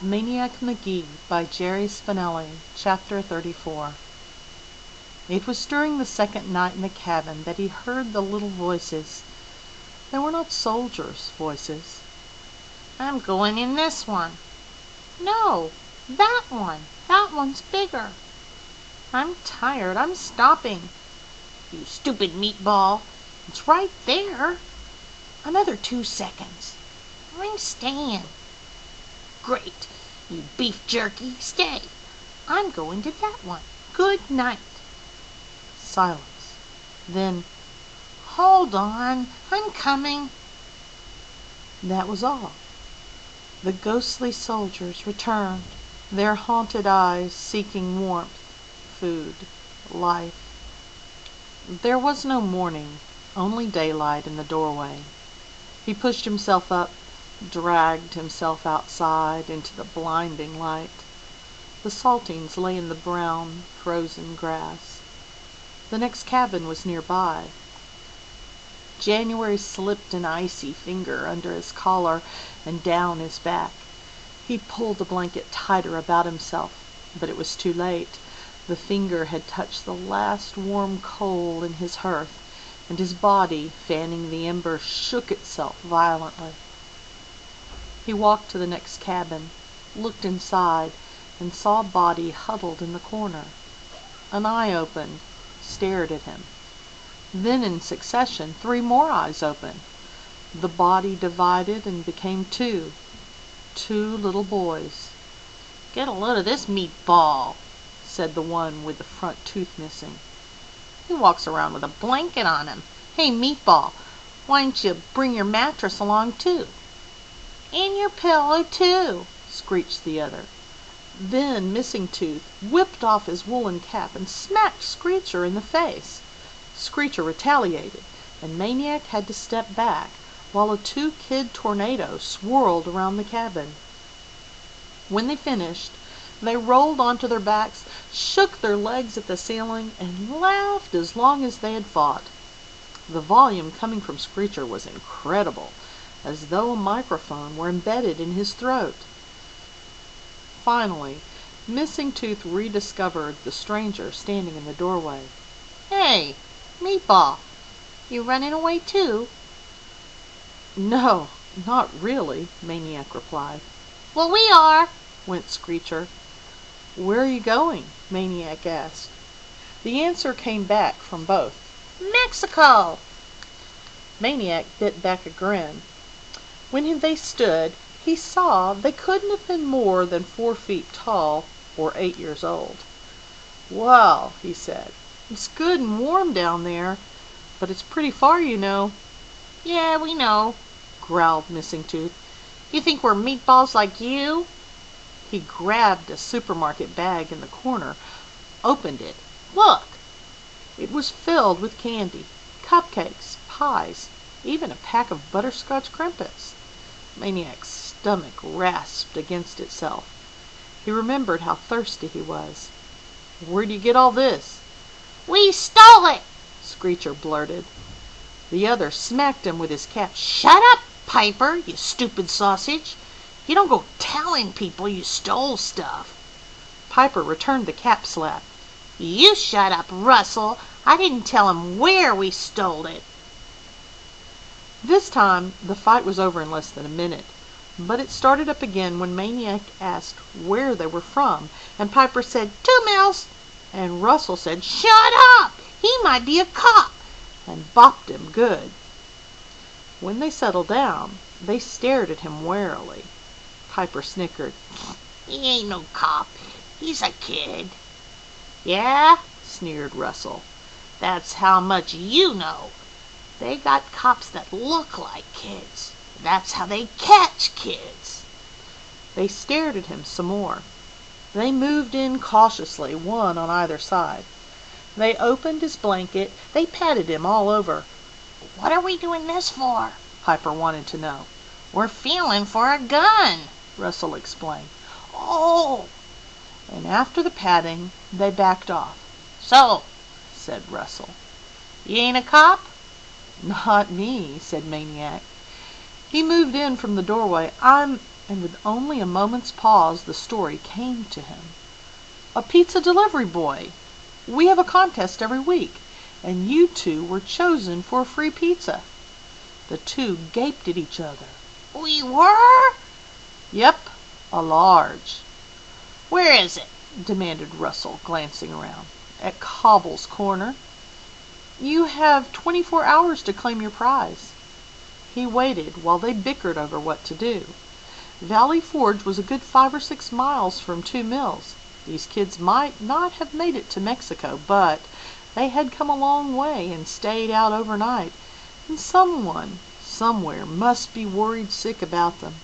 Maniac Magee by Jerry Spinelli, Chapter 34. It was during the second night in the cabin that he heard the little voices. They were not soldiers' voices. I'm going in this one. No, that one. That one's bigger. I'm tired. I'm stopping. You stupid meatball. It's right there. Another 2 seconds. I'm staying. Great. You beef jerky, stay. I'm going to that one. Good night. Silence. Then, hold on. I'm coming. That was all. The ghostly soldiers returned, their haunted eyes seeking warmth, food, life. There was no morning, only daylight in the doorway. He pushed himself up, dragged himself outside into the blinding light. The saltines lay in the brown, frozen grass. The next cabin was nearby. January slipped an icy finger under his collar and down his back. He pulled the blanket tighter about himself, but it was too late. The finger had touched the last warm coal in his hearth, and his body, fanning the embers, shook itself violently. He walked to the next cabin, looked inside, and saw a body huddled in the corner. An eye opened, stared at him. Then in succession 3 more eyes opened. The body divided and became 2 little boys. Get a load of this meatball, said the one with the front tooth missing. He walks around with a blanket on him. Hey, meatball, why don't you bring your mattress along too? And your pillow too, screeched the other. Then Missing Tooth whipped off his woolen cap and smacked Screecher in the face. Screecher retaliated, and Maniac had to step back, while a 2-kid tornado swirled around the cabin. When they finished, they rolled onto their backs, shook their legs at the ceiling, and laughed as long as they had fought. The volume coming from Screecher was incredible, as though a microphone were embedded in his throat. Finally, Missing Tooth rediscovered the stranger standing in the doorway. Hey, meatball, you running away too? No, not really, Maniac replied. Well, we are, went Screecher. Where are you going? Maniac asked. The answer came back from both. Mexico! Maniac bit back a grin. When they stood, he saw they couldn't have been more than 4 feet tall or 8 years old. Well, he said, it's good and warm down there, but it's pretty far, you know. Yeah, we know, growled Missing Tooth. You think we're meatballs like you? He grabbed a supermarket bag in the corner, opened it. Look! It was filled with candy, cupcakes, pies, even a pack of butterscotch crimpets. Maniac's stomach rasped against itself. He remembered how thirsty he was. Where'd you get all this? We stole it! Screecher blurted. The other smacked him with his cap. Shut up, Piper, you stupid sausage. You don't go telling people you stole stuff. Piper returned the cap slap. You shut up, Russell. I didn't tell him where we stole it. This time, the fight was over in less than a minute, but it started up again when Maniac asked where they were from, and Piper said, 2 mills, and Russell said, shut up! He might be a cop, and bopped him good. When they settled down, they stared at him warily. Piper snickered. He ain't no cop. He's a kid. Yeah? Sneered Russell. That's how much you know. They got cops that look like kids. That's how they catch kids. They stared at him some more. They moved in cautiously, one on either side. They opened his blanket. They patted him all over. What are we doing this for? Piper wanted to know. We're feeling for a gun, Russell explained. Oh! And after the patting, they backed off. So, said Russell. You ain't a cop? Not me, said Maniac. He moved in from the doorway. I'm and with only a moment's pause the story came to him. "A pizza delivery boy. We have a contest every week, and you two were chosen for a free pizza." The two gaped at each other. "We were?" "Yep, a large." "Where is it?" demanded Russell, glancing around. "At Cobble's Corner. You have 24 hours to claim your prize." He waited while they bickered over what to do. Valley Forge was a good 5 or 6 miles from 2 mills. These kids might not have made it to Mexico, but they had come a long way and stayed out overnight, and someone, somewhere, must be worried sick about them.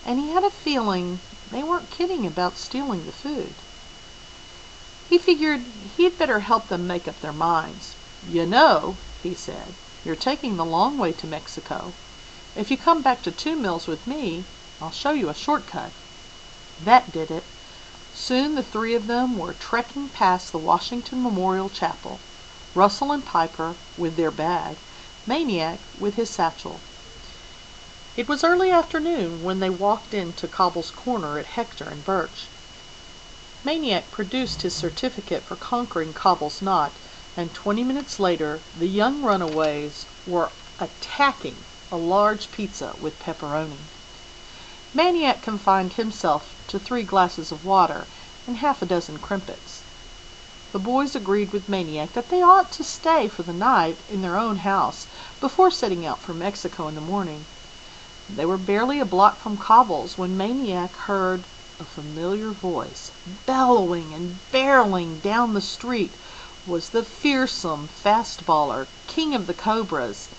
And he had a feeling they weren't kidding about stealing the food. He figured he'd better help them make up their minds. "You know," he said, "you're taking the long way to Mexico. If you come back to 2 mills with me, I'll show you a shortcut." That did it. Soon the 3 of them were trekking past the Washington Memorial Chapel, Russell and Piper with their bag, Maniac with his satchel. It was early afternoon when they walked into Cobble's Corner at Hector and Birch. Maniac produced his certificate for conquering Cobble's knot, and 20 minutes later the young runaways were attacking a large pizza with pepperoni. Maniac confined himself to 3 glasses of water and half a dozen crimpets. The boys agreed with Maniac that they ought to stay for the night in their own house before setting out for Mexico in the morning. They were barely a block from Cobble's when Maniac heard a familiar voice. Bellowing and barreling down the street was the fearsome fastballer, king of the Cobras,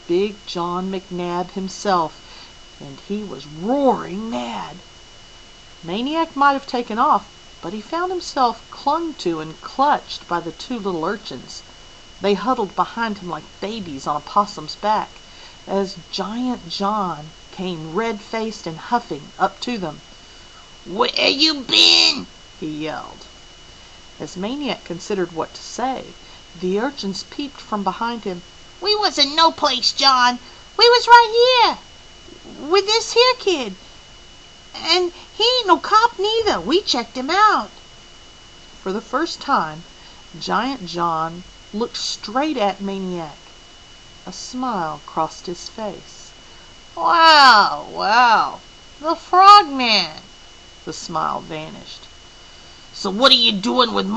Big John McNabb himself, and he was roaring mad. Maniac might have taken off, but he found himself clung to and clutched by the 2 little urchins. They huddled behind him like babies on a possum's back, as Giant John came red-faced and huffing up to them. "Where you been?" he yelled. As Maniac considered what to say, the urchins peeped from behind him. "We was in no place, John. We was right here with this here kid. And he ain't no cop neither. We checked him out." For the first time, Giant John looked straight at Maniac. A smile crossed his face. "Wow, wow, the Frogman." The smile vanished. "So what are you doing with my